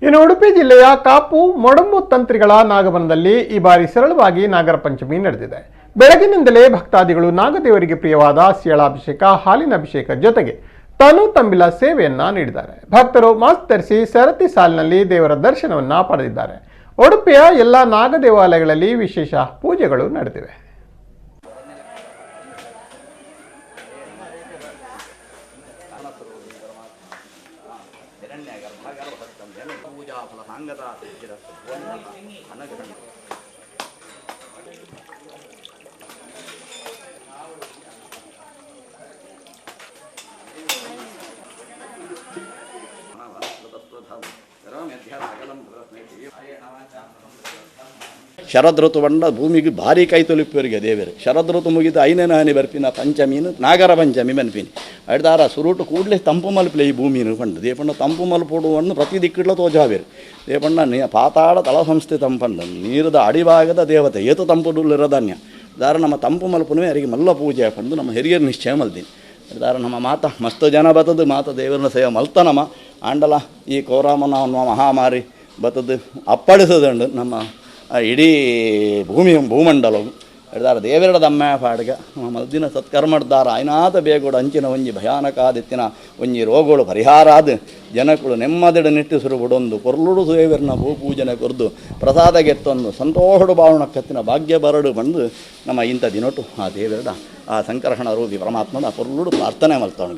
ಇನ್ನು ಉಡುಪಿ ಜಿಲ್ಲೆಯ ಕಾಪು ಮೊಡಂಬು ತಂತ್ರಿಗಳ ನಾಗವನದಲ್ಲಿ ಈ ಬಾರಿ ಸರಳವಾಗಿ ನಾಗರ ಪಂಚಮಿ ನಡೆದಿದೆ. ಬೆಳಗಿನಿಂದಲೇ ಭಕ್ತಾದಿಗಳು ನಾಗದೇವರಿಗೆ ಪ್ರಿಯವಾದ ಸಿಯಳಾಭಿಷೇಕ, ಹಾಲಿನ ಅಭಿಷೇಕ ಜೊತೆಗೆ ತನು ತಂಬಿಲ ಸೇವೆಯನ್ನ ನೀಡಿದ್ದಾರೆ. ಭಕ್ತರು ಮಾಸ್ಕ್ ಧರಿಸಿ ಸರತಿ ಸಾಲಿನಲ್ಲಿ ದೇವರ ದರ್ಶನವನ್ನ ಪಡೆದಿದ್ದಾರೆ. ಉಡುಪಿಯ ಎಲ್ಲ ನಾಗ ದೇವಾಲಯಗಳಲ್ಲಿ ವಿಶೇಷ ಪೂಜೆಗಳು ನಡೆದಿವೆ. ಶರದ್ ಋತು ಬಂಡ ಭೂಮಿಗೆ ಭಾರಿ ಕೈ ತೊಲಿಪುವರಿಗೆ ದೇವರು ಶರದ್ ಋತು ಮುಗಿದು ಐನೇ ನಾನಿ ಬರ್ಪಿನ ಪಂಚಮೀನು ನಾಗರ ಪಂಚಮಿ ಬನ್ಪಿನಿ ಅಡ್ದಾರ ಸುರುಟು ಕೂಡಲೇ ತಂಪು ಮಲ್ಪಲೆ ಈ ಭೂಮಿನ ಪಂಡು ದೇಪಣ್ಣ ತಂಪು ಮಲ್ಪಡುವನ್ನು ಪ್ರತಿ ದಿಕ್ಕಿಡ್ಲ ತೋಜಾವೇರು ದೇಪಣ್ಣ ಪಾತಾಳ ತಳ ಸಂಸ್ಥೆ ತಂಪಂಡು ನೀರದ ಅಡಿಭಾಗದ ದೇವತೆ ಏತು ತಂಪುಡುಲ್ಲಿರಧಾನ್ಯ ದಾರ ನಮ್ಮ ತಂಪು ಮಲ್ಪನೂ ಯಾರಿಗೆ ಮಲ್ಲ ಪೂಜೆ ಪಂಡು ನಮ್ಮ ಹಿರಿಯರು ನಿಶ್ಚಯ ಮಲ್ತೀನಿ ದಾರ ನಮ್ಮ ಮಾತ ಮಸ್ತ್ ಜನ ಬತ್ತದು ಮಾತ ದೇವರನ್ನ ಸೇವೆ ಮಲ್ತ ನಮ್ಮ ಆಂಡಲ ಈ ಕೋರಾಮನ ಅನ್ನುವ ಮಹಾಮಾರಿ ಬತ್ತದು ಅಪ್ಪಳಿಸೋದುಂಡು ನಮ್ಮ ಇಡೀ ಭೂಮಂಡಲವು ಹಿಡ್ದಾರ ದೇವೆರಡ ದಮ್ಮ ಪಾಡಿಗೆ ಮಲ್ದಿನ ಸತ್ಕರ್ಮಡ್ದಾರ ಐನಾಥ ಬೇಗೋಡು ಅಂಚಿನ ಒಂಜಿ ಭಯಾನಕಾದಿತ್ತಿನ ಒಂಜಿ ರೋಗಗಳು ಪರಿಹಾರ ಆದ ಜನಗಳು ನೆಮ್ಮದಿಡ ನಿಟ್ಟಿಸರು ಬಿಡೊಂದು ಕೊರ್ಲುಡು ದೇವರನ್ನ ಭೂಪೂಜನೆ ಕೊರ್ದು ಪ್ರಸಾದ ಗೆತ್ತೊಂದು ಸಂತೋಷಡು ಬಾವಣಕ್ಕತ್ತಿನ ಭಾಗ್ಯ ಬರಡು ಬಂದು ನಮ್ಮ ಇಂಥ ದಿನೊಟ್ಟು ಆ ದೇವೆರಡ ಆ ಸಂಕರ್ಷಣ ರೂಪಿ ಪರಮಾತ್ಮನ ಕೊರ್ಲುಡು ಪ್ರಾರ್ಥನೆ ಮಲ್ತವನು.